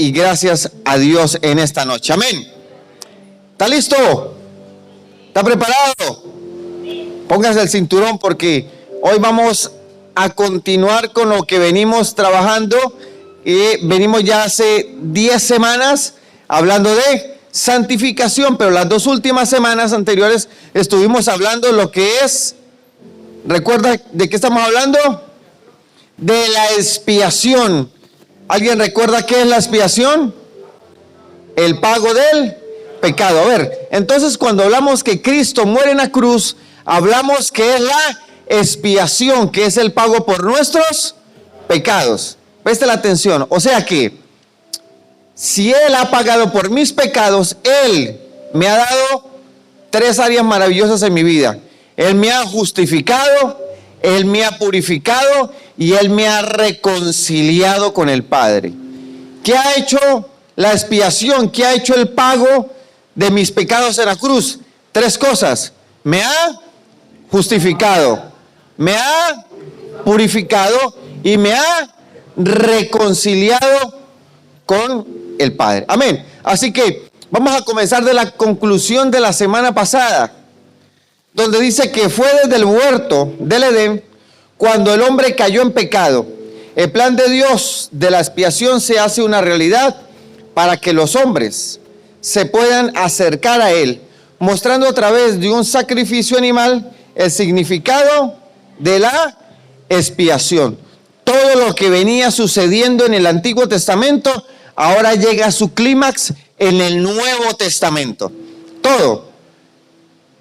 y gracias a Dios en esta noche. Amén. ¿Está listo? ¿Está preparado? Póngase el cinturón porque hoy vamos a continuar con lo que venimos trabajando. Venimos ya hace 10 semanas hablando de santificación, pero las 2 últimas semanas anteriores estuvimos hablando de lo que es, ¿recuerda de qué estamos hablando? De la expiación. ¿Alguien recuerda qué es la expiación? El pago del pecado. A ver, entonces cuando hablamos que Cristo muere en la cruz, hablamos que es la expiación, que es el pago por nuestros pecados. Preste la atención, o sea que si Él ha pagado por mis pecados, Él me ha dado 3 áreas maravillosas en mi vida. Él me ha justificado, Él me ha purificado y Él me ha reconciliado con el Padre. ¿Qué ha hecho la expiación? ¿Qué ha hecho el pago de mis pecados en la cruz? 3 cosas. Me ha justificado, me ha purificado y me ha reconciliado con el Padre. Amén. Así que vamos a comenzar de la conclusión de la semana pasada, donde dice que fue desde el huerto del Edén cuando el hombre cayó en pecado. El plan de Dios de la expiación se hace una realidad para que los hombres se puedan acercar a Él, mostrando a través de un sacrificio animal el significado de la expiación. Todo lo que venía sucediendo en el Antiguo Testamento ahora llega a su clímax en el Nuevo Testamento. Todo.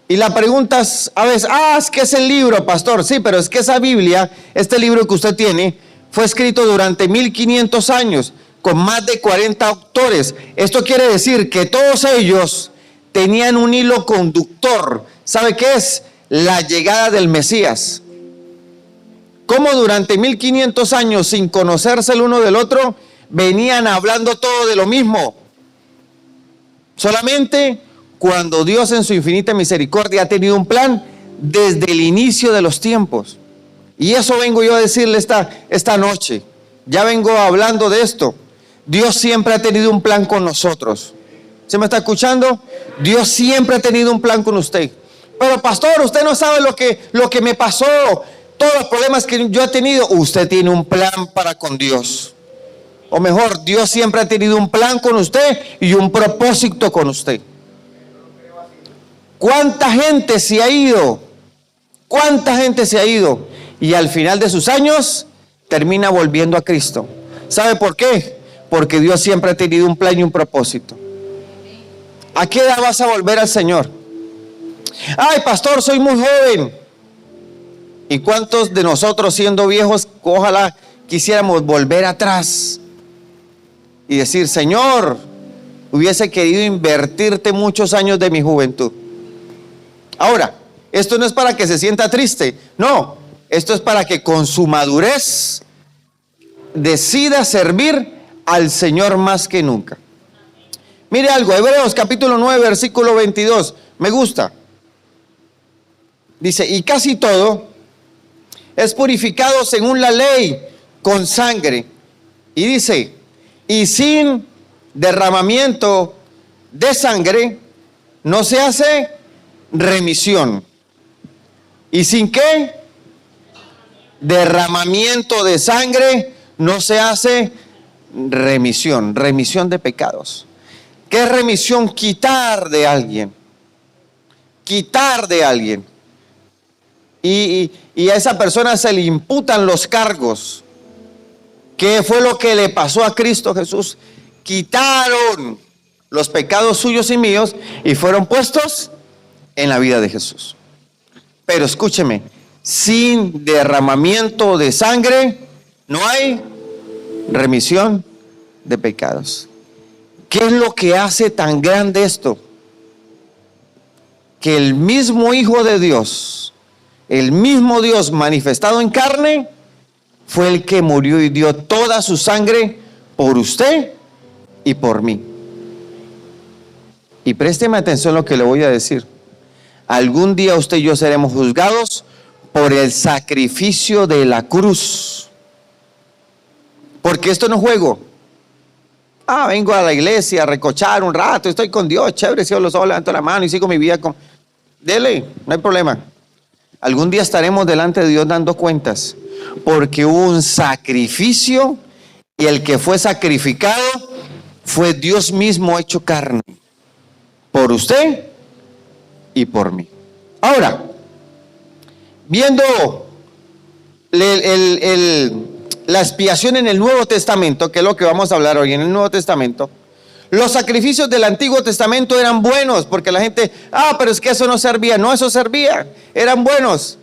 Y la pregunta es a veces, es que es el libro, pastor. Sí, pero es que esa Biblia, este libro que usted tiene, fue escrito durante 1500 años, con más de 40 autores. Esto quiere decir que todos ellos tenían un hilo conductor. ¿Sabe qué es? La llegada del Mesías. Cómo durante 1500 años, sin conocerse el uno del otro, venían hablando todo de lo mismo. Solamente cuando Dios en su infinita misericordia ha tenido un plan desde el inicio de los tiempos. Y eso vengo yo a decirle esta noche. Ya vengo hablando de esto. Dios siempre ha tenido un plan con nosotros. ¿Se me está escuchando? Dios siempre ha tenido un plan con usted. Pero pastor, usted no sabe lo que me pasó, todos los problemas que yo he tenido. Usted tiene un plan para con Dios. O mejor, Dios siempre ha tenido un plan con usted y un propósito con usted. ¿Cuánta gente se ha ido? ¿Cuánta gente se ha ido? Y al final de sus años termina volviendo a Cristo. ¿Sabe por qué? Porque Dios siempre ha tenido un plan y un propósito. ¿A qué edad vas a volver al Señor? Ay, pastor, soy muy joven. ¿Y cuántos de nosotros siendo viejos, ojalá quisiéramos volver atrás y decir, Señor, hubiese querido invertirte muchos años de mi juventud? Ahora, esto no es para que se sienta triste, no, esto es para que con su madurez decida servir al Señor más que nunca. Mire algo, Hebreos capítulo 9, versículo 22, me gusta. Dice, y casi todo es purificado según la ley con sangre. Y dice, y sin derramamiento de sangre no se hace remisión. ¿Y sin qué? Derramamiento de sangre no se hace remisión de pecados. ¿Qué es remisión? Quitar de alguien. Quitar de alguien. Y a esa persona se le imputan los cargos. ¿Qué fue lo que le pasó a Cristo Jesús? Quitaron los pecados suyos y míos y fueron puestos en la vida de Jesús. Pero escúcheme, sin derramamiento de sangre no hay remisión de pecados. ¿Qué es lo que hace tan grande esto? Que el mismo Hijo de Dios, el mismo Dios manifestado en carne, fue el que murió y dio toda su sangre por usted y por mí. Y présteme atención a lo que le voy a decir. Algún día usted y yo seremos juzgados por el sacrificio de la cruz. Porque esto no es juego. vengo a la iglesia a recochar un rato, estoy con Dios, chévere, cierro los ojos, levanto la mano y sigo mi vida con... Dele, no hay problema. Algún día estaremos delante de Dios dando cuentas, porque hubo un sacrificio y el que fue sacrificado fue Dios mismo hecho carne, por usted y por mí. Ahora, viendo la expiación en el Nuevo Testamento, que es lo que vamos a hablar hoy en el Nuevo Testamento, los sacrificios del Antiguo Testamento eran buenos, porque la gente, pero es que eso no servía. No, eso servía, eran buenos.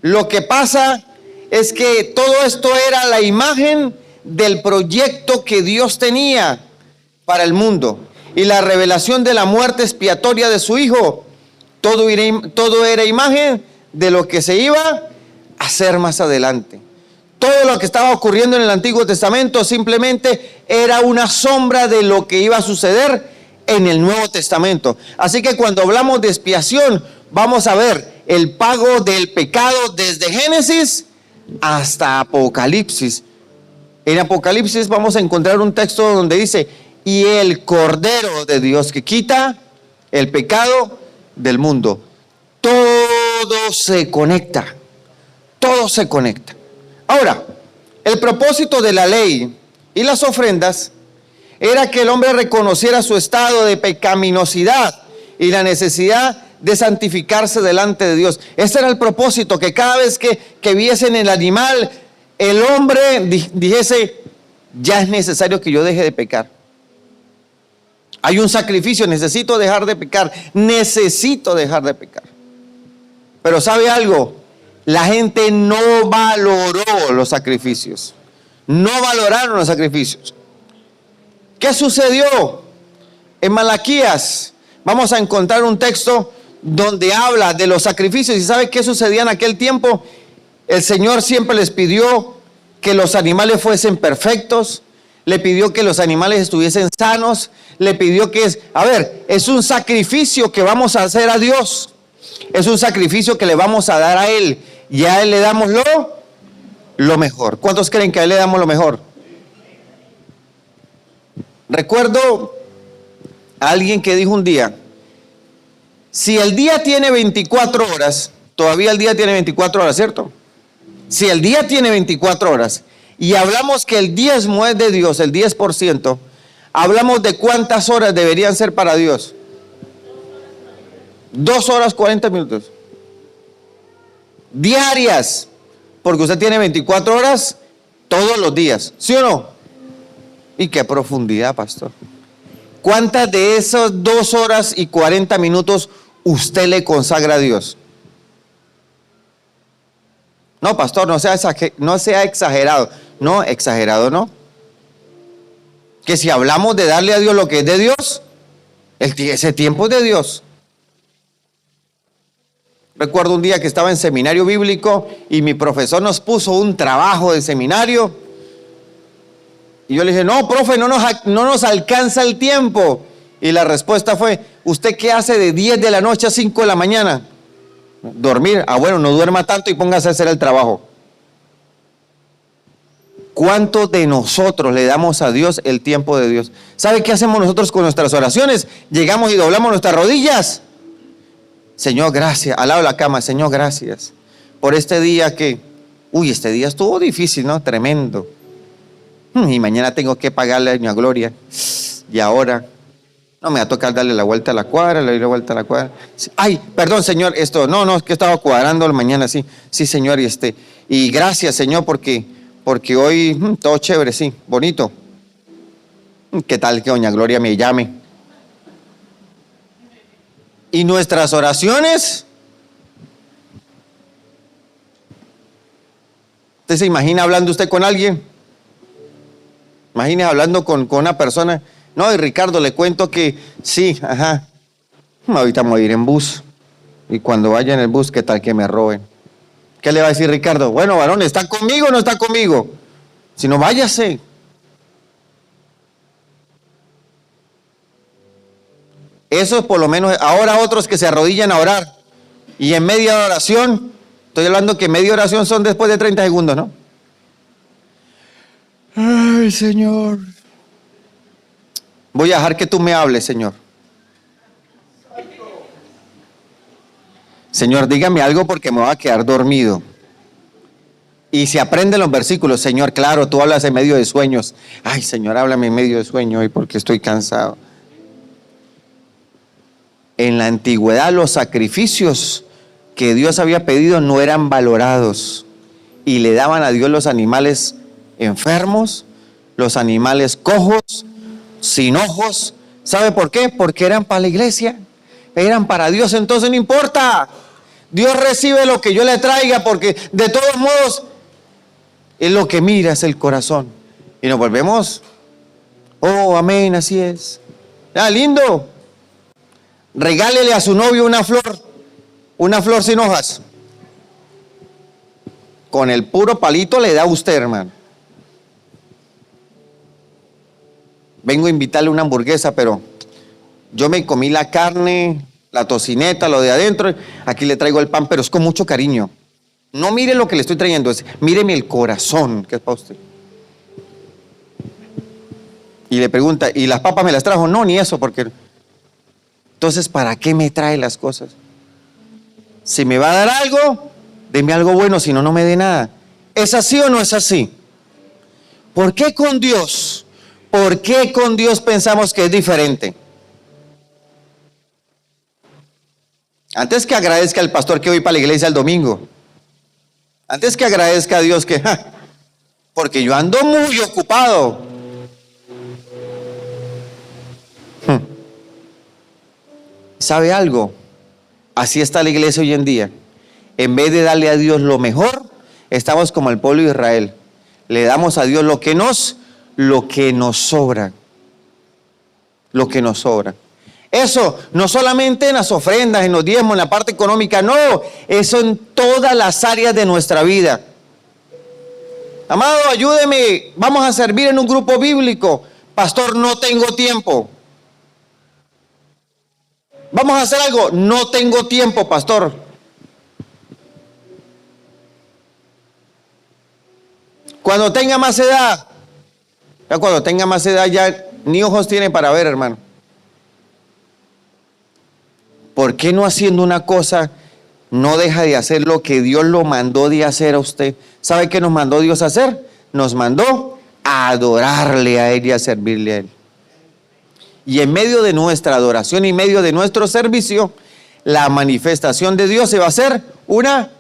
Lo que pasa es que todo esto era la imagen del proyecto que Dios tenía para el mundo y la revelación de la muerte expiatoria de su Hijo. Todo era imagen de lo que se iba a hacer más adelante. Todo lo que estaba ocurriendo en el Antiguo Testamento simplemente era una sombra de lo que iba a suceder en el Nuevo Testamento. Así que cuando hablamos de expiación, vamos a ver el pago del pecado desde Génesis hasta Apocalipsis. En Apocalipsis vamos a encontrar un texto donde dice: y el Cordero de Dios que quita el pecado del mundo. Todo se conecta. Todo se conecta. Ahora, el propósito de la ley y las ofrendas era que el hombre reconociera su estado de pecaminosidad y la necesidad de santificarse delante de Dios. Ese era el propósito, que cada vez que viesen el animal, el hombre dijese: ya es necesario que yo deje de pecar. Hay un sacrificio, necesito dejar de pecar, necesito dejar de pecar. Pero ¿sabe algo? La gente no valoró los sacrificios. No valoraron los sacrificios. ¿Qué sucedió? En Malaquías vamos a encontrar un texto donde habla de los sacrificios. ¿Y sabe qué sucedía en aquel tiempo? El Señor siempre les pidió que los animales fuesen perfectos. Le pidió que los animales estuviesen sanos. Le pidió que es un sacrificio que vamos a hacer a Dios. Es un sacrificio que le vamos a dar a Él. Y a Él le damos lo mejor. ¿Cuántos creen que a Él le damos lo mejor? Recuerdo a alguien que dijo un día: si el día tiene 24 horas, todavía el día tiene 24 horas, ¿cierto? Si el día tiene 24 horas y hablamos que el diezmo es de Dios, el 10%, hablamos de cuántas horas deberían ser para Dios. 2 horas 40 minutos. Diarias, porque usted tiene 24 horas todos los días, ¿sí o no? Y qué profundidad, pastor. ¿Cuántas de esas 2 horas y 40 minutos usted le consagra a Dios? No, pastor, no sea exagerado. No, exagerado no. Que si hablamos de darle a Dios lo que es de Dios, ese tiempo es de Dios. Recuerdo un día que estaba en seminario bíblico y mi profesor nos puso un trabajo de seminario. Y yo le dije: no, profe, no nos alcanza el tiempo. Y la respuesta fue: ¿usted qué hace de 10 de la noche a 5 de la mañana? Dormir. Bueno, no duerma tanto y póngase a hacer el trabajo. ¿Cuánto de nosotros le damos a Dios el tiempo de Dios? ¿Sabe qué hacemos nosotros con nuestras oraciones? Llegamos y doblamos nuestras rodillas. Señor, gracias. Al lado de la cama: Señor, gracias por este día este día estuvo difícil, ¿no? Tremendo. Y mañana tengo que pagarle a doña Gloria. Y ahora no me va a tocar darle la vuelta a la cuadra, le doy la vuelta a la cuadra. Ay, perdón, Señor, es que estaba cuadrando mañana, sí. Sí, Señor, y gracias, Señor, porque hoy todo chévere, sí, bonito. ¿Qué tal que doña Gloria me llame? Y nuestras oraciones, ¿usted se imagina hablando usted con alguien? Imagínese hablando con una persona: no, y Ricardo, le cuento que sí, ahorita me voy a ir en bus, y cuando vaya en el bus, ¿qué tal que me roben? ¿Qué le va a decir Ricardo? Bueno, varón, ¿está conmigo o no está conmigo? Si no, váyase. Eso por lo menos. Ahora otros que se arrodillan a orar y en media oración, estoy hablando que media oración son después de 30 segundos, ¿no? Ay, Señor, Voy a dejar que tú me hables, Señor. Señor, dígame algo porque me voy a quedar dormido. Y se aprenden los versículos, Señor, claro, tú hablas en medio de sueños. Ay, Señor, háblame en medio de sueño hoy porque estoy cansado. En la antigüedad los sacrificios que Dios había pedido no eran valorados y le daban a Dios los animales enfermos, los animales cojos, sin ojos. ¿Sabe por qué? Porque eran para la iglesia, eran para Dios. Entonces no importa, Dios recibe lo que yo le traiga, porque de todos modos es lo que mira, es el corazón. Y nos volvemos, oh, amén, así es. Ah, lindo. Regálele a su novio una flor sin hojas. Con el puro palito le da a usted, hermano. Vengo a invitarle una hamburguesa, pero yo me comí la carne, la tocineta, lo de adentro. Aquí le traigo el pan, pero es con mucho cariño. No mire lo que le estoy trayendo, míreme el corazón que es para usted. Y le pregunta, ¿y las papas me las trajo? No, ni eso, porque... Entonces, ¿para qué me trae las cosas? Si me va a dar algo, deme algo bueno, si no, no me dé nada. ¿Es así o no es así? ¿Por qué con Dios? ¿Por qué con Dios pensamos que es diferente? Antes que agradezca al pastor que voy para la iglesia el domingo. Antes que agradezca a Dios que... porque yo ando muy ocupado. ¿Sabe algo? Así está la iglesia hoy en día. En vez de darle a Dios lo mejor, estamos como el pueblo de Israel. Le damos a Dios lo que nos sobra. Lo que nos sobra. Eso no solamente en las ofrendas, en los diezmos, en la parte económica, no. Eso en todas las áreas de nuestra vida. Amado, ayúdeme. Vamos a servir en un grupo bíblico. Pastor, no tengo tiempo. Vamos a hacer algo. No tengo tiempo, pastor. Cuando tenga más edad, ya ni ojos tiene para ver, hermano. ¿Por qué no haciendo una cosa no deja de hacer lo que Dios lo mandó de hacer a usted? ¿Sabe qué nos mandó Dios a hacer? Nos mandó a adorarle a Él y a servirle a Él. Y en medio de nuestra adoración y en medio de nuestro servicio, la manifestación de Dios se va a hacer una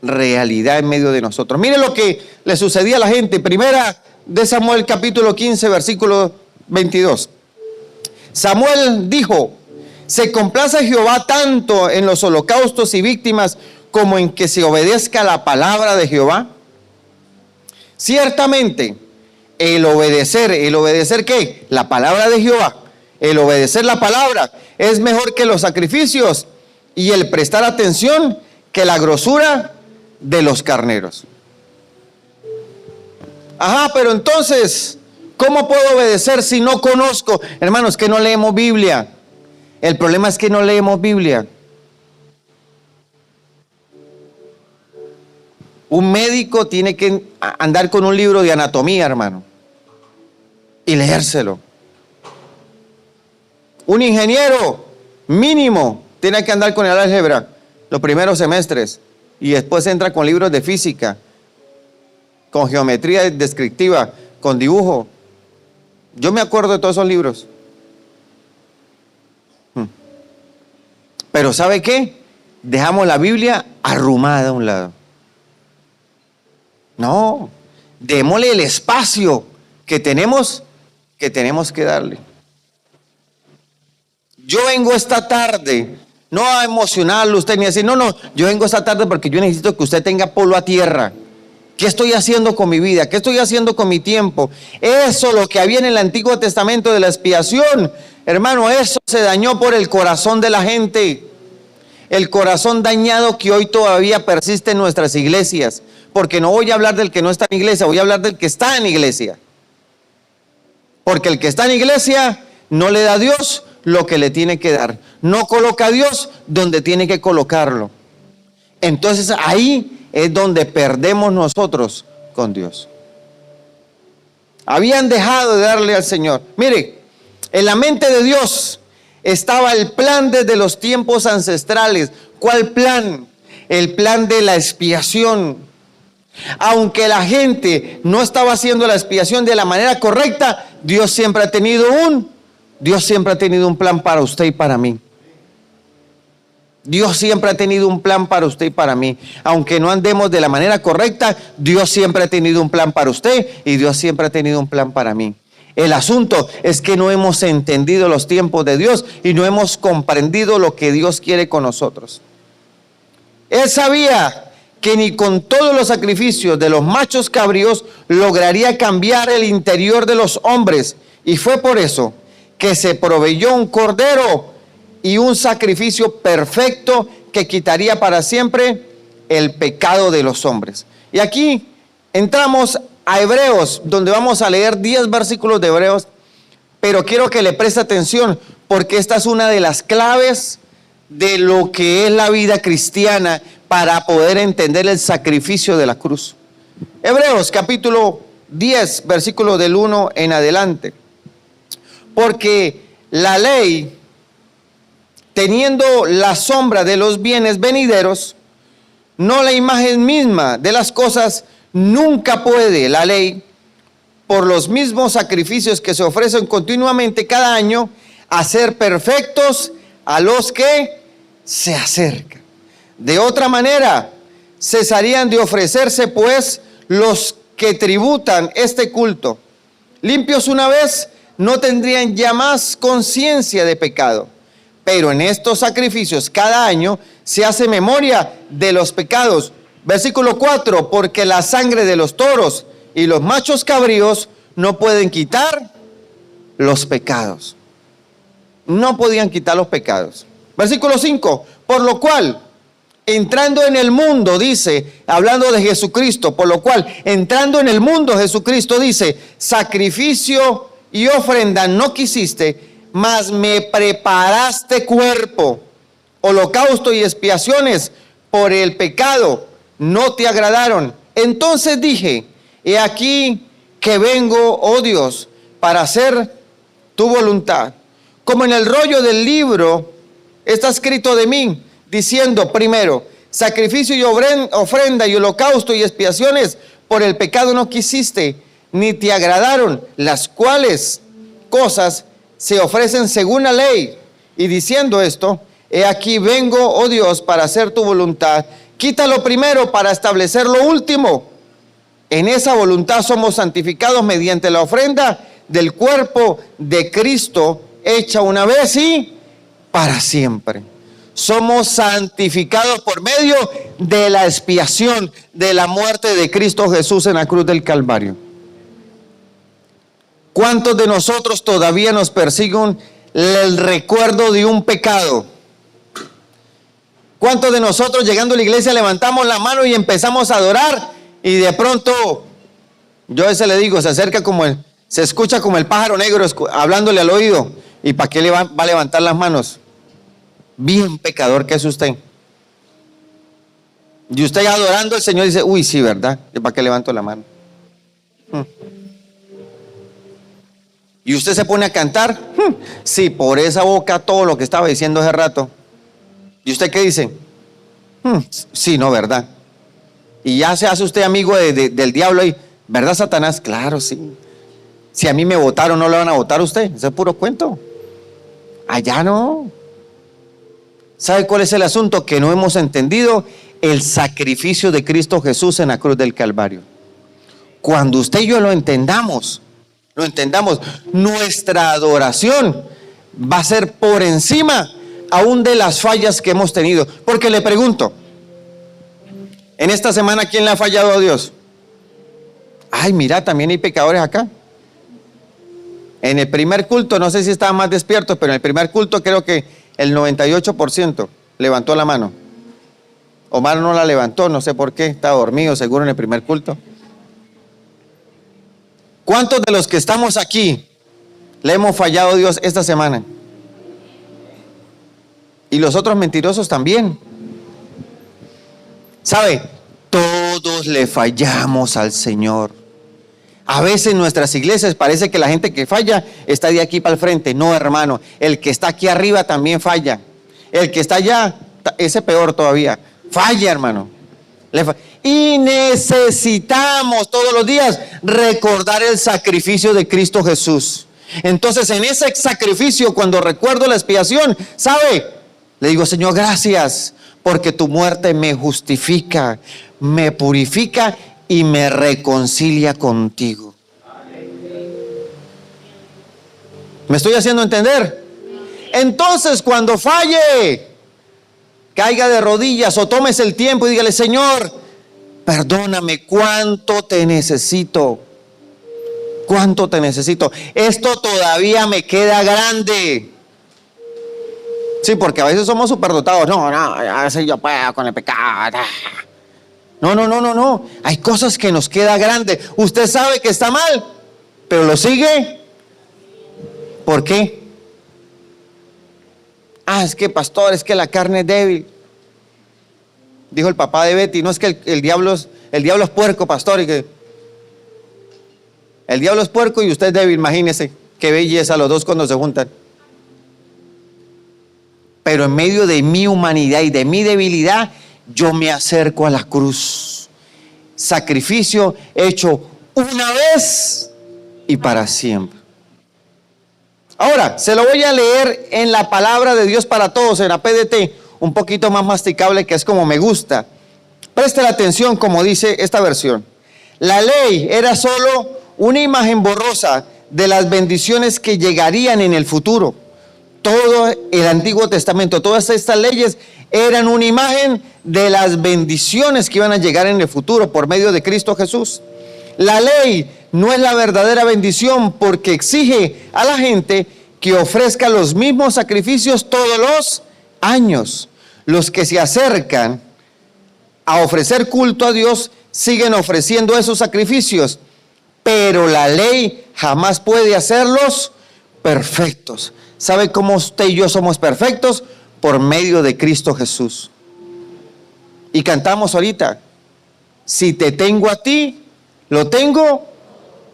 realidad en medio de nosotros. Mire lo que le sucedía a la gente. Primera de Samuel capítulo 15 versículo 22. Samuel dijo: ¿se complace Jehová tanto en los holocaustos y víctimas como en que se obedezca la palabra de Jehová? Ciertamente, el obedecer ¿qué? La palabra de Jehová. El obedecer la palabra es mejor que los sacrificios y el prestar atención que la grosura de los carneros. Ajá, pero entonces, ¿cómo puedo obedecer si no conozco? Hermanos, que no leemos Biblia. El problema es que no leemos Biblia. Un médico tiene que andar con un libro de anatomía, hermano, y leérselo. Un ingeniero mínimo tiene que andar con el álgebra los primeros semestres y después entra con libros de física, con geometría descriptiva, con dibujo. Yo me acuerdo de todos esos libros. Pero ¿sabe qué? Dejamos la Biblia arrumada a un lado. No, démosle el espacio que tenemos que darle. Yo vengo esta tarde, no a emocionarlo usted ni a decir, no, yo vengo esta tarde porque yo necesito que usted tenga polo a tierra. ¿Qué estoy haciendo con mi vida? ¿Qué estoy haciendo con mi tiempo? Eso, lo que había en el Antiguo Testamento de la expiación, hermano, eso se dañó por el corazón de la gente. El corazón dañado que hoy todavía persiste en nuestras iglesias. Porque no voy a hablar del que no está en iglesia, voy a hablar del que está en iglesia. Porque el que está en iglesia no le da a Dios lo que le tiene que dar. No coloca a Dios donde tiene que colocarlo. Entonces ahí es donde perdemos nosotros con Dios. Habían dejado de darle al Señor. Mire, En la mente de Dios estaba el plan desde los tiempos ancestrales. ¿Cuál plan? El plan de la expiación. Aunque la gente no estaba haciendo la expiación de la manera correcta, Dios siempre ha tenido un plan para usted y para mí. Dios siempre ha tenido un plan para usted y para mí. Aunque no andemos de la manera correcta, Dios siempre ha tenido un plan para usted y Dios siempre ha tenido un plan para mí. El asunto es que no hemos entendido los tiempos de Dios y no hemos comprendido lo que Dios quiere con nosotros. Él sabía que ni con todos los sacrificios de los machos cabríos lograría cambiar el interior de los hombres. Y fue por eso que se proveyó un cordero y un sacrificio perfecto que quitaría para siempre el pecado de los hombres. Y aquí entramos a Hebreos, donde vamos a leer 10 versículos de Hebreos, pero quiero que le preste atención, porque esta es una de las claves de lo que es la vida cristiana para poder entender el sacrificio de la cruz. Hebreos capítulo 10, versículo del 1 en adelante. Porque la ley, teniendo la sombra de los bienes venideros, no la imagen misma de las cosas, nunca puede la ley, por los mismos sacrificios que se ofrecen continuamente cada año, hacer perfectos a los que se acercan. De otra manera, cesarían de ofrecerse pues los que tributan este culto. Limpios una vez, no tendrían ya más conciencia de pecado. Pero en estos sacrificios cada año se hace memoria de los pecados. Versículo 4, porque la sangre de los toros y los machos cabríos no pueden quitar los pecados. No podían quitar los pecados. Versículo 5, por lo cual, entrando en el mundo, dice, hablando de Jesucristo, por lo cual, entrando en el mundo, Jesucristo dice, sacrificio y ofrenda no quisiste, mas me preparaste cuerpo, holocausto y expiaciones por el pecado, no te agradaron. Entonces dije, he aquí que vengo, oh Dios, para hacer tu voluntad. Como en el rollo del libro está escrito de mí, diciendo, primero, sacrificio y ofrenda y holocausto y expiaciones por el pecado no quisiste, ni te agradaron, las cuales cosas se ofrecen según la ley. Y diciendo esto, he aquí vengo, oh Dios, para hacer tu voluntad. Quita lo primero para establecer lo último. En esa voluntad somos santificados mediante la ofrenda del cuerpo de Cristo, hecha una vez y para siempre. Somos santificados por medio de la expiación de la muerte de Cristo Jesús en la cruz del Calvario. ¿Cuántos de nosotros todavía nos persiguen el recuerdo de un pecado? ¿Cuántos de nosotros llegando a la iglesia levantamos la mano y empezamos a adorar y de pronto, yo a veces le digo, se escucha como el pájaro negro hablándole al oído? ¿Y para qué le va a levantar las manos? Bien pecador que es usted. Y usted adorando al Señor dice, uy, sí, ¿verdad? ¿Y para qué levanto la mano? Y usted se pone a cantar, sí, por esa boca todo lo que estaba diciendo hace rato. ¿Y usted qué dice? Sí, no, ¿verdad? Y ya se hace usted amigo del diablo ahí, ¿verdad, Satanás? Claro, sí. Si a mí me votaron, ¿no lo van a votar a usted? Eso es puro cuento. Allá no. ¿Sabe cuál es el asunto? Que no hemos entendido el sacrificio de Cristo Jesús en la cruz del Calvario. Cuando usted y yo lo entendamos, nuestra adoración va a ser por encima aún de las fallas que hemos tenido. Porque le pregunto, en esta semana, ¿quién le ha fallado a Dios? Ay, mira, también hay pecadores acá. En el primer culto, no sé si estaban más despiertos, pero en el primer culto creo que el 98% levantó la mano. Omar no la levantó, no sé por qué, estaba dormido seguro en el primer culto. ¿Cuántos de los que estamos aquí le hemos fallado a Dios esta semana? Y los otros mentirosos también. ¿Sabe? Todos le fallamos al Señor. A veces en nuestras iglesias parece que la gente que falla está de aquí para el frente. No, hermano, el que está aquí arriba también falla. El que está allá, ese peor todavía, falla, hermano. Y necesitamos todos los días recordar el sacrificio de Cristo Jesús. Entonces, en ese sacrificio, cuando recuerdo la expiación, ¿sabe? Le digo, Señor, gracias, porque tu muerte me justifica, me purifica y me reconcilia contigo. ¿Me estoy haciendo entender? Entonces, cuando falle, caiga de rodillas o tomes el tiempo y dígale, Señor, perdóname, cuánto te necesito. Cuánto te necesito. Esto todavía me queda grande. Sí, porque a veces somos superdotados. No, a veces yo puedo con el pecado. No. Hay cosas que nos queda grande. Usted sabe que está mal, pero lo sigue. ¿Por qué? Es que pastor, es que la carne es débil. Dijo el papá de Betty, no es que el diablo es puerco, pastor, y que el diablo es puerco y usted es débil, imagínese qué belleza los dos cuando se juntan. Pero en medio de mi humanidad y de mi debilidad, yo me acerco a la cruz. Sacrificio hecho una vez y para siempre. Ahora, se lo voy a leer en la palabra de Dios para todos, en la PDT, un poquito más masticable, que es como me gusta. Preste la atención como dice esta versión. La ley era solo una imagen borrosa de las bendiciones que llegarían en el futuro. Todo el Antiguo Testamento, todas estas leyes eran una imagen de las bendiciones que iban a llegar en el futuro por medio de Cristo Jesús. La ley no es la verdadera bendición porque exige a la gente que ofrezca los mismos sacrificios todos los años. Los que se acercan a ofrecer culto a Dios siguen ofreciendo esos sacrificios, pero la ley jamás puede hacerlos perfectos. ¿Sabe cómo usted y yo somos perfectos? Por medio de Cristo Jesús. Y cantamos ahorita, si te tengo a ti, lo tengo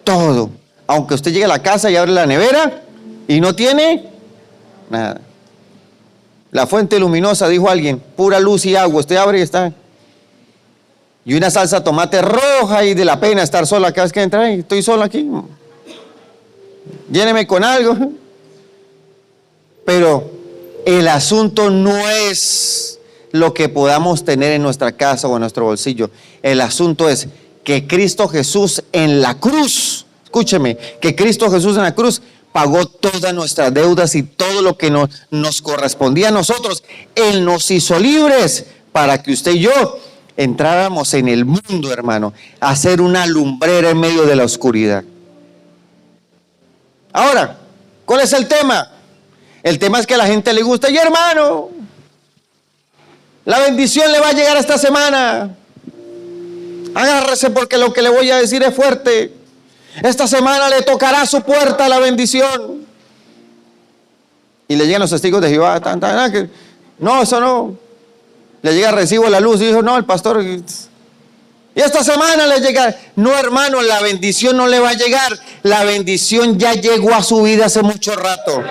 todo. Aunque usted llegue a la casa y abre la nevera y no tiene nada. La fuente luminosa, dijo alguien, pura luz y agua. Usted abre y está. Y una salsa de tomate roja y de la pena estar sola cada vez que entra. Estoy solo aquí. Lléneme con algo. Pero el asunto no es lo que podamos tener en nuestra casa o en nuestro bolsillo. El asunto es que Cristo Jesús en la cruz, escúcheme, que Cristo Jesús en la cruz pagó todas nuestras deudas y todo lo que nos correspondía a nosotros. Él nos hizo libres para que usted y yo entráramos en el mundo, hermano, a ser una lumbrera en medio de la oscuridad. Ahora, ¿cuál es el tema? El tema es que a la gente le gusta. Y hermano, la bendición le va a llegar esta semana. Agárrese porque lo que le voy a decir es fuerte. Esta semana le tocará a su puerta la bendición. Y le llegan los testigos de Jehová. No, eso no. Le llega recibo la luz y dijo, no, el pastor. Y esta semana le llega. No, hermano, la bendición no le va a llegar. La bendición ya llegó a su vida hace mucho rato.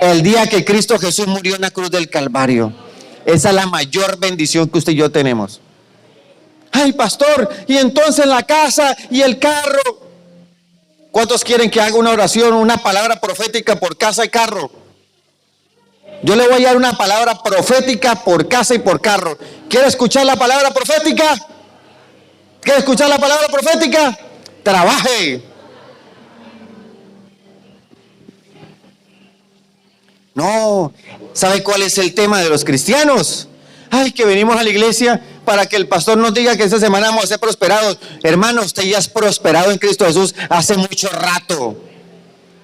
El día que Cristo Jesús murió en la cruz del Calvario. Esa es la mayor bendición que usted y yo tenemos. Ay, pastor, y entonces la casa y el carro. ¿Cuántos quieren que haga una oración, una palabra profética por casa y carro? Yo le voy a dar una palabra profética por casa y por carro. ¿Quiere escuchar la palabra profética? ¿Quiere escuchar la palabra profética? Trabaje. No, ¿sabe cuál es el tema de los cristianos? Ay, que venimos a la iglesia para que el pastor nos diga que esta semana vamos a ser prosperados. Hermano, usted ya es prosperado en Cristo Jesús hace mucho rato.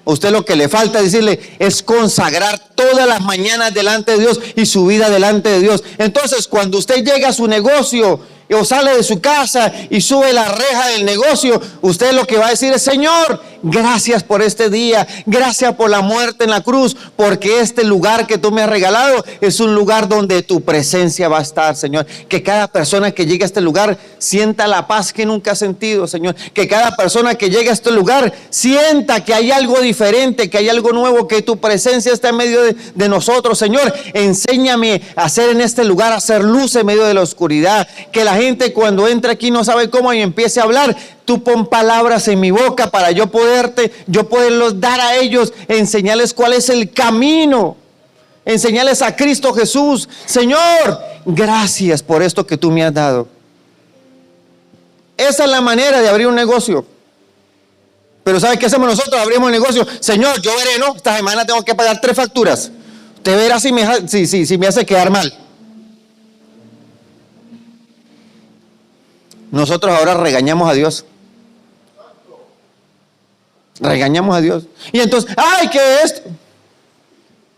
Usted lo que le falta decirle es consagrar todas las mañanas delante de Dios y su vida delante de Dios. Entonces, cuando usted llega a su negocio o sale de su casa y sube la reja del negocio, usted lo que va a decir es: Señor, gracias por este día, gracias por la muerte en la cruz, porque este lugar que tú me has regalado es un lugar donde tu presencia va a estar, Señor. Que cada persona que llegue a este lugar sienta la paz que nunca ha sentido, Señor. Que cada persona que llegue a este lugar sienta que hay algo diferente, que hay algo nuevo, que tu presencia está en medio de nosotros, Señor. Enséñame a hacer en este lugar, a hacer luz en medio de la oscuridad. Que la gente cuando entra aquí no sabe cómo y empiece a hablar. Tú pon palabras en mi boca para yo poderlos dar a ellos, enseñarles cuál es el camino, enseñarles a Cristo Jesús. Señor, gracias por esto que tú me has dado. Esa es la manera de abrir un negocio. Pero ¿sabe qué hacemos nosotros? Abrimos el negocio. Señor, yo veré, ¿no? Esta semana tengo que pagar 3 facturas. Usted verá si me hace quedar mal. Nosotros ahora regañamos a Dios. Regañamos a Dios. Y entonces, ¡ay, qué es esto!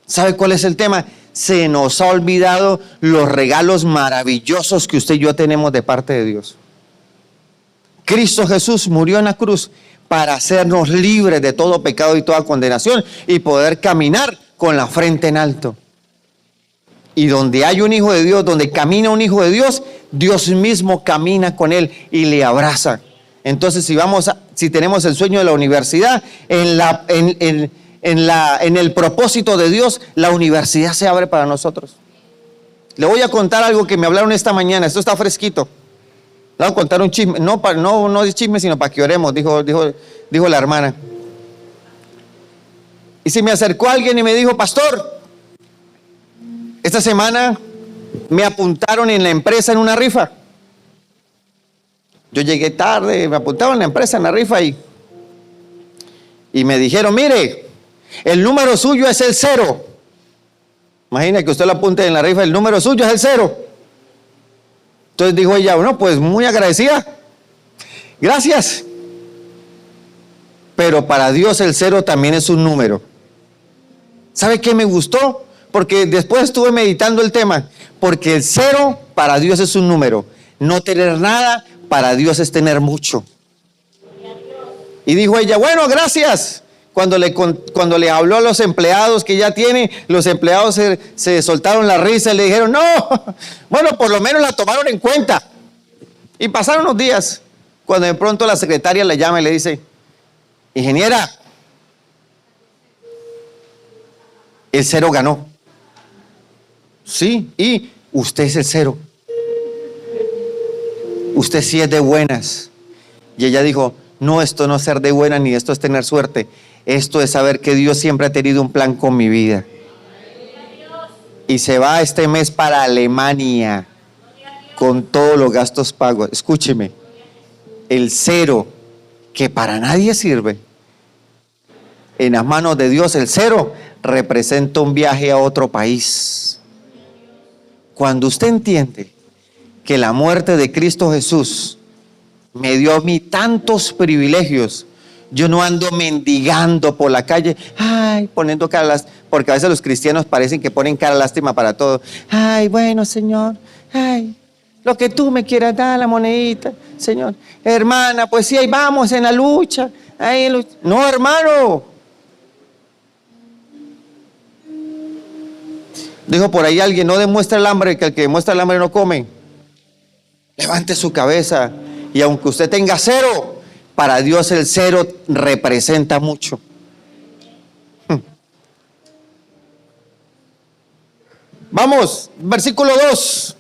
¿Sabe cuál es el tema? Se nos ha olvidado los regalos maravillosos que usted y yo tenemos de parte de Dios. Cristo Jesús murió en la cruz para hacernos libres de todo pecado y toda condenación y poder caminar con la frente en alto. Y donde hay un hijo de Dios, donde camina un hijo de Dios, Dios mismo camina con él y le abraza. Entonces, si tenemos el sueño de la universidad, en el propósito de Dios, la universidad se abre para nosotros. Le voy a contar algo que me hablaron esta mañana. Esto está fresquito. Le voy a contar un chisme. No es chisme, sino para que oremos, dijo la hermana. Y se me acercó alguien y me dijo: pastor, esta semana me apuntaron en la empresa en una rifa. Yo llegué tarde, me apuntaron en la empresa en la rifa y me dijeron: mire, el número suyo es el 0. Imagina que usted lo apunte en la rifa, el número suyo es el 0. Entonces dijo ella: bueno, pues muy agradecida, gracias. Pero para Dios el 0 también es un número. ¿Sabe qué me gustó? Porque después estuve meditando el tema. Porque el 0 para Dios es un número. No tener nada para Dios es tener mucho. Y dijo ella: bueno, gracias. Cuando le habló a los empleados que ya tiene, los empleados se soltaron la risa y le dijeron: no, bueno, por lo menos la tomaron en cuenta. Y pasaron unos días, cuando de pronto la secretaria le llama y le dice: ingeniera, el 0 ganó. Sí, y usted es el 0. Usted sí es de buenas. Y ella dijo: no, esto no es ser de buenas, ni esto es tener suerte. Esto es saber que Dios siempre ha tenido un plan con mi vida. Y se va este mes para Alemania con todos los gastos pagos. Escúcheme, el 0 que para nadie sirve, en las manos de Dios, el 0 representa un viaje a otro país. Cuando usted entiende que la muerte de Cristo Jesús me dio a mí tantos privilegios, yo no ando mendigando por la calle, ay, poniendo cara lástima, porque a veces los cristianos parecen que ponen cara lástima para todo. Ay, bueno, Señor, ay, lo que tú me quieras dar, la monedita, Señor. Hermana, pues sí, ahí vamos en la lucha. No, hermano. Dijo por ahí alguien: no demuestra el hambre, que el que demuestra el hambre no come. Levante su cabeza, y aunque usted tenga 0, para Dios el 0 representa mucho. Vamos, versículo 2.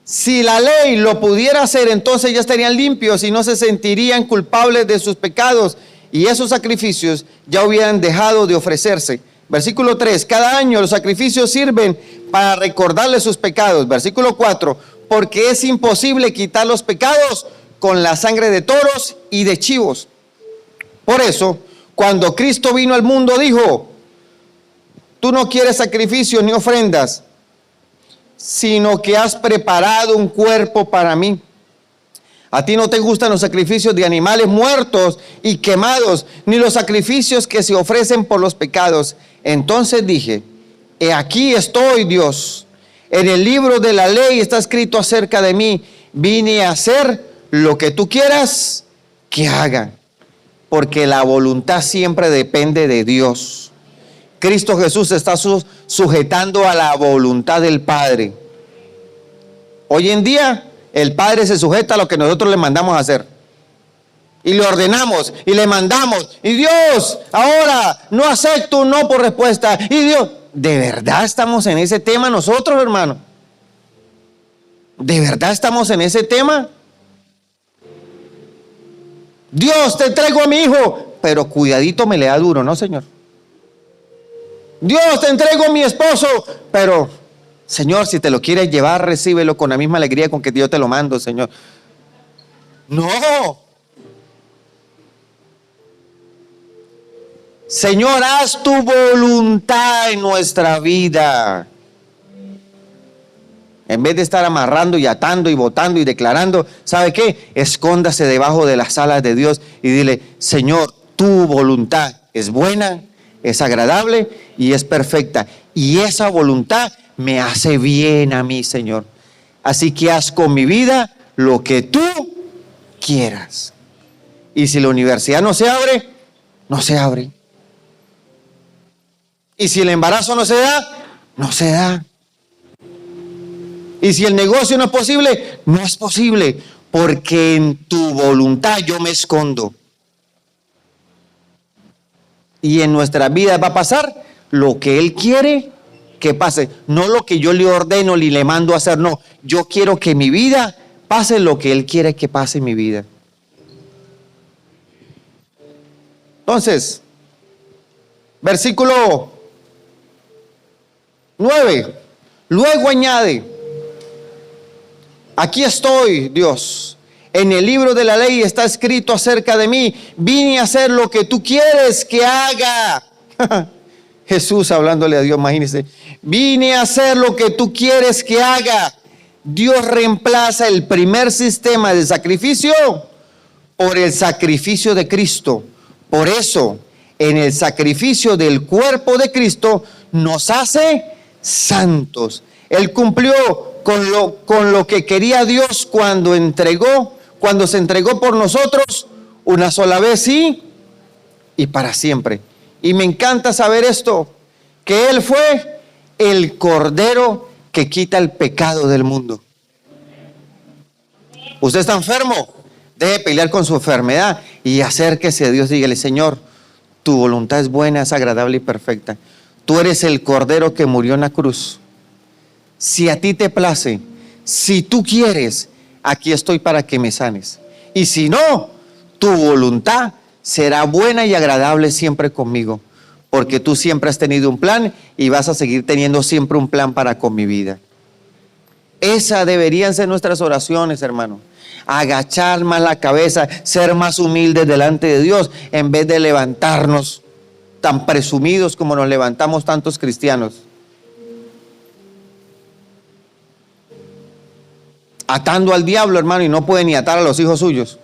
Si la ley lo pudiera hacer, entonces ya estarían limpios y no se sentirían culpables de sus pecados, y esos sacrificios ya hubieran dejado de ofrecerse. Versículo 3, cada año los sacrificios sirven para recordarle sus pecados. Versículo 4, porque es imposible quitar los pecados con la sangre de toros y de chivos. Por eso, cuando Cristo vino al mundo, dijo: tú no quieres sacrificios ni ofrendas, sino que has preparado un cuerpo para mí. A ti no te gustan los sacrificios de animales muertos y quemados, ni los sacrificios que se ofrecen por los pecados. Entonces dije: he aquí estoy, Dios, En el libro de la ley está escrito acerca de mí. Vine a hacer lo que tú quieras que haga. Porque la voluntad siempre depende de Dios. Cristo Jesús se está sujetando a la voluntad del Padre. Hoy en día, el Padre se sujeta a lo que nosotros le mandamos a hacer. Y le ordenamos y le mandamos. Y Dios, ahora no acepto un no por respuesta. Y Dios, ¿de verdad estamos en ese tema nosotros, hermano? ¿De verdad estamos en ese tema? Dios, te entrego a mi hijo, pero cuidadito me le da duro, ¿no, Señor? Dios, te entrego a mi esposo, pero, Señor, si te lo quieres llevar, recíbelo con la misma alegría con que yo te lo mando, Señor. No. Señor, haz tu voluntad en nuestra vida. En vez de estar amarrando y atando y votando y declarando, ¿sabe qué? Escóndase debajo de las alas de Dios y dile, Señor, tu voluntad es buena, es agradable y es perfecta. Y esa voluntad me hace bien a mí, Señor. Así que haz con mi vida lo que tú quieras. Y si la universidad no se abre, no se abre. Y si el embarazo no se da, no se da. Y si el negocio no es posible, no es posible. Porque en tu voluntad yo me escondo. Y en nuestra vida va a pasar lo que Él quiere que pase. No lo que yo le ordeno ni le mando a hacer. No, yo quiero que mi vida pase lo que Él quiere que pase en mi vida. Entonces, versículo 9. Luego añade, aquí estoy, Dios. En el libro de la ley está escrito acerca de mí. Vine a hacer lo que tú quieres que haga. Jesús hablándole a Dios, imagínense. Vine a hacer lo que tú quieres que haga. Dios reemplaza el primer sistema de sacrificio por el sacrificio de Cristo. Por eso, en el sacrificio del cuerpo de Cristo nos hace santos. Él cumplió con lo que quería Dios cuando se entregó por nosotros una sola vez, sí, y para siempre. Y me encanta saber esto, que Él fue el Cordero que quita el pecado del mundo. ¿Usted está enfermo? Deje pelear con su enfermedad y acérquese a Dios. Dígale, Señor, tu voluntad es buena, es agradable y perfecta. Tú eres el Cordero que murió en la cruz. Si a ti te place, si tú quieres, aquí estoy para que me sanes. Y si no, tu voluntad será buena y agradable siempre conmigo. Porque tú siempre has tenido un plan y vas a seguir teniendo siempre un plan para con mi vida. Esas deberían ser nuestras oraciones, hermano. Agachar más la cabeza, ser más humildes delante de Dios, en vez de levantarnos tan presumidos como nos levantamos tantos cristianos. Atando al diablo, hermano, y no puede ni atar a los hijos suyos.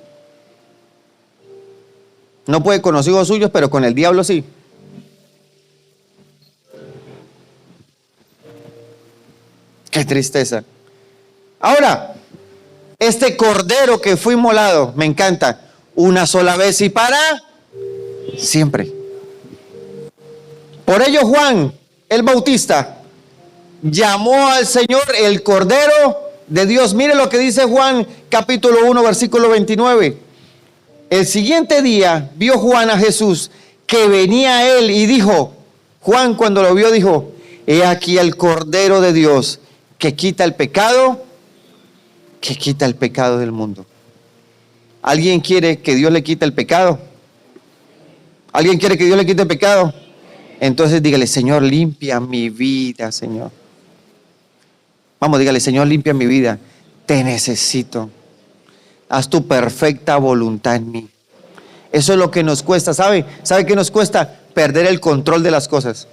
No puede con los hijos suyos, pero con el diablo sí. Qué tristeza. Ahora, este cordero que fue inmolado, me encanta, una sola vez y para siempre. Por ello Juan, el Bautista, llamó al Señor el Cordero de Dios. Mire lo que dice Juan capítulo 1, versículo 29. El siguiente día vio Juan a Jesús que venía a él y dijo, Juan cuando lo vio dijo, he aquí el Cordero de Dios que quita el pecado del mundo. ¿Alguien quiere que Dios le quite el pecado? ¿Alguien quiere que Dios le quite el pecado? Entonces dígale, Señor, limpia mi vida, Señor. Vamos, dígale, Señor, limpia mi vida. Te necesito. Haz tu perfecta voluntad en mí. Eso es lo que nos cuesta, ¿sabe? ¿Sabe qué nos cuesta? Perder el control de las cosas.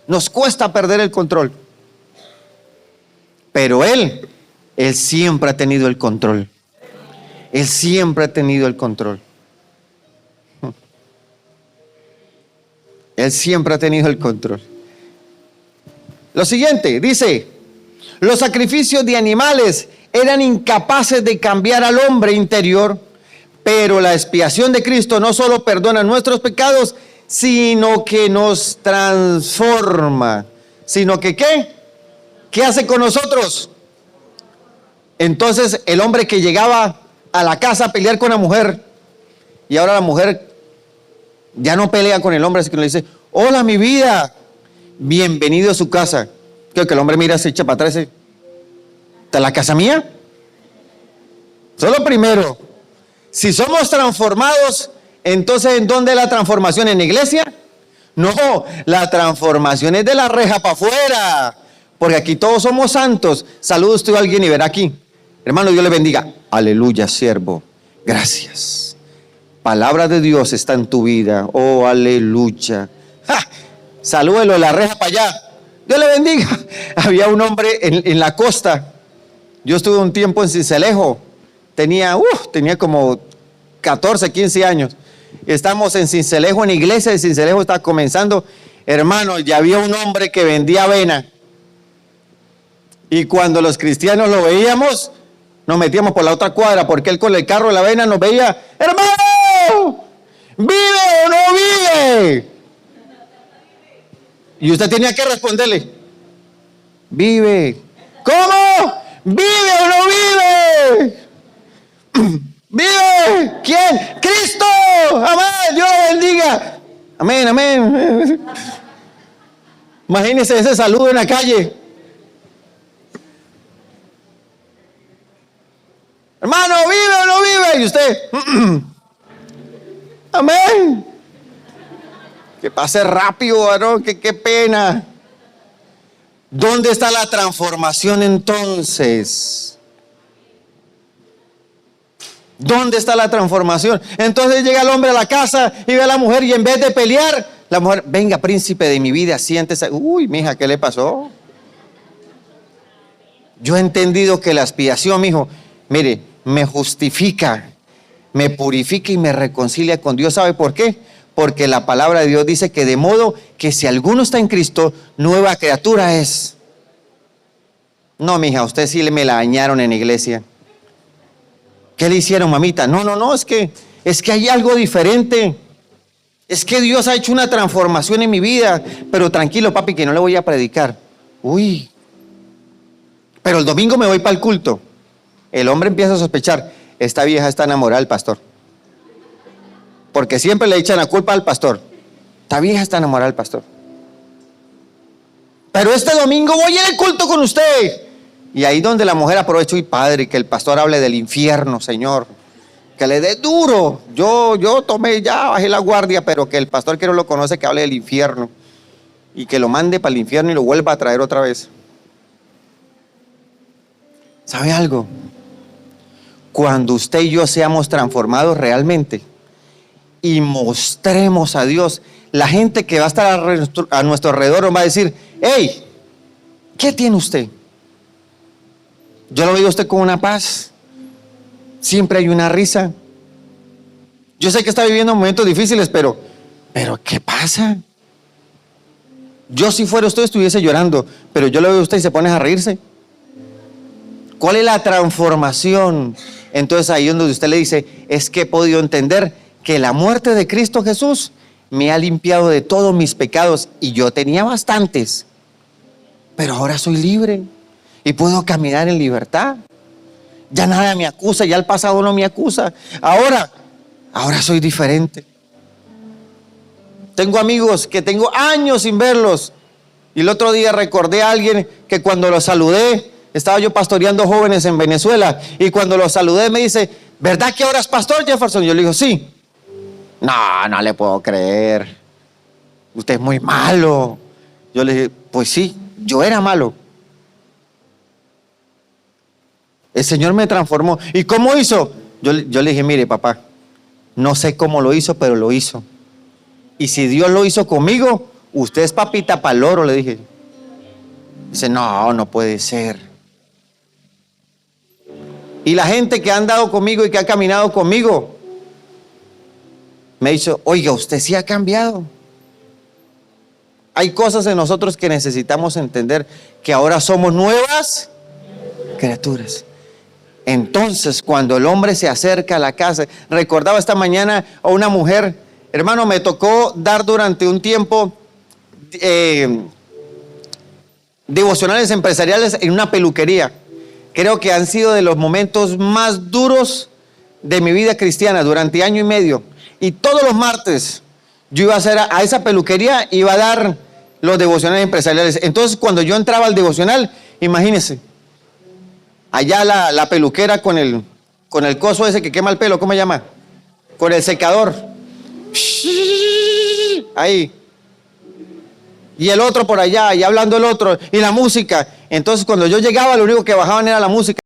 Nos cuesta perder el control. Pero Él siempre ha tenido el control. Él siempre ha tenido el control. Él siempre ha tenido el control. Lo siguiente, dice, Los sacrificios de animales eran incapaces de cambiar al hombre interior, pero la expiación de Cristo no solo perdona nuestros pecados, sino que nos transforma. Sino que ¿qué? ¿Qué hace con nosotros? Entonces el hombre que llegaba a la casa a pelear con la mujer, y ahora la mujer ya no pelea con el hombre, así que le dice: hola mi vida, bienvenido a su casa. Creo que el hombre mira, se echa para atrás y dice: ¿está la casa mía? Solo primero, si somos transformados, entonces ¿en dónde es la transformación? ¿En la iglesia? No, la transformación es de la reja para afuera, porque aquí todos somos santos. Saluda usted a alguien y verá aquí: hermano, Dios le bendiga. Aleluya, siervo, gracias. Palabra de Dios está en tu vida. Oh, aleluya. ¡Ja! Salúdelo de la reja para allá. Dios le bendiga. Había un hombre en la costa. Yo estuve un tiempo en Sincelejo. Tenía como 14, 15 años. Estamos en Sincelejo, en la iglesia de Sincelejo estaba comenzando. Hermano, ya había un hombre que vendía avena. Y cuando los cristianos lo veíamos, nos metíamos por la otra cuadra, porque él con el carro de la avena nos veía: hermano, ¿vive o no vive? Y usted tenía que responderle: vive. ¿Cómo? ¿Vive o no vive? ¿Vive? ¿Quién? ¡Cristo! ¡Amén! ¡Dios lo bendiga! Amén, amén. Imagínese ese saludo en la calle: hermano, ¿vive o no vive? Y usted: amén. Que pase rápido, varón, que qué pena. ¿Dónde está la transformación entonces? ¿Dónde está la transformación? Entonces llega el hombre a la casa y ve a la mujer, y en vez de pelear, la mujer: venga, príncipe de mi vida, siéntese. Uy, mija, ¿qué le pasó? Yo he entendido que la expiación, mijo, mire, me justifica, me purifica y me reconcilia con Dios. ¿Sabe por qué? Porque la palabra de Dios dice que de modo que si alguno está en Cristo, nueva criatura es. No, mija, usted sí me la dañaron en la iglesia. ¿Qué le hicieron, mamita? No, es que hay algo diferente. Es que Dios ha hecho una transformación en mi vida. Pero tranquilo, papi, que no le voy a predicar. Uy, pero el domingo me voy para el culto. El hombre empieza a sospechar: esta vieja está enamorada del pastor. Porque siempre le echan la culpa al pastor. Esta vieja está enamorada del pastor. Pero este domingo voy a ir al culto con usted. Y ahí donde la mujer aprovecha: y padre, que el pastor hable del infierno, Señor, que le dé duro. Yo tomé, ya bajé la guardia, pero que el pastor que no lo conoce, que hable del infierno, y que lo mande para el infierno y lo vuelva a traer otra vez. ¿Sabe algo? Cuando usted y yo seamos transformados realmente y mostremos a Dios, la gente que va a estar a nuestro alrededor nos va a decir: hey, ¿qué tiene usted? Yo lo veo a usted con una paz, siempre hay una risa. Yo sé que está viviendo momentos difíciles, pero ¿qué pasa? Yo, si fuera usted, estuviese llorando, pero yo lo veo a usted y se pone a reírse. ¿Cuál es la transformación? Entonces ahí donde usted le dice: es que he podido entender que la muerte de Cristo Jesús me ha limpiado de todos mis pecados, y yo tenía bastantes, pero ahora soy libre y puedo caminar en libertad. Ya nada me acusa, ya el pasado no me acusa. Ahora soy diferente. Tengo amigos que tengo años sin verlos, y el otro día recordé a alguien que cuando lo saludé, estaba yo pastoreando jóvenes en Venezuela, y cuando lo saludé me dice: ¿verdad que ahora es pastor, Jefferson? Yo le digo: sí. No le puedo creer, usted es muy malo. Yo le dije: pues sí, yo era malo. El Señor me transformó. ¿Y cómo hizo? Yo le dije: mire, papá, no sé cómo lo hizo, pero lo hizo. Y si Dios lo hizo conmigo, usted es papita para el oro, le dije. Dice: no puede ser. Y la gente que ha andado conmigo y que ha caminado conmigo me ha dicho: oiga, usted sí ha cambiado. Hay cosas en nosotros que necesitamos entender, que ahora somos nuevas criaturas. Entonces, cuando el hombre se acerca a la casa, recordaba esta mañana a una mujer, hermano, me tocó dar durante un tiempo devocionales empresariales en una peluquería. Creo que han sido de los momentos más duros de mi vida cristiana durante año y medio. Y todos los martes yo iba a hacer a esa peluquería, iba a dar los devocionales empresariales. Entonces, cuando yo entraba al devocional, imagínense, allá la peluquera con el coso ese que quema el pelo, ¿cómo se llama? Con el secador. Ahí. Y el otro por allá, y hablando el otro, y la música. Entonces, cuando yo llegaba, lo único que bajaban era la música.